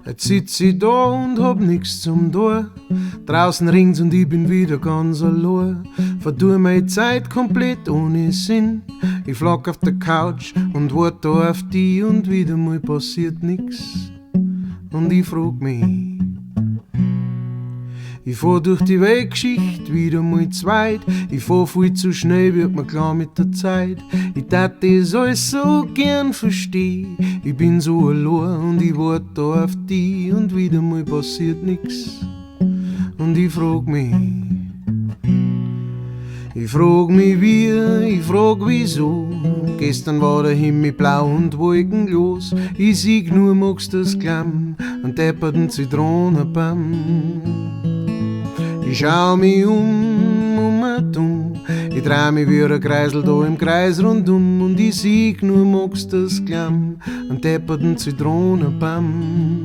Jetzt sitz ich da und hab nix zum tun. Draußen ringt's und ich bin wieder ganz allein. Vertue meine Zeit komplett ohne Sinn. Ich flag auf der Couch und wart da auf die und wieder mal passiert nix. Und ich frag mich, ich fahr durch die Weltgeschichte wieder mal zweit. Ich fahr viel zu schnell, wird mir klar mit der Zeit. Ich tat das alles so gern verstehen. Ich bin so allein und ich wart da auf die und wieder mal passiert nix. Und ich frag mich wie, ich frag wieso. Gestern war der Himmel blau und wolkenlos. Ich sieg nur, magst das Klamm, einen depperten Zitronenbaum. Ich schau mich und um. Ich dreh mich wie ein Kreisel da im Kreis rundum. Und ich sieg nur, magst das Klamm, einen depperten Zitronenbaum.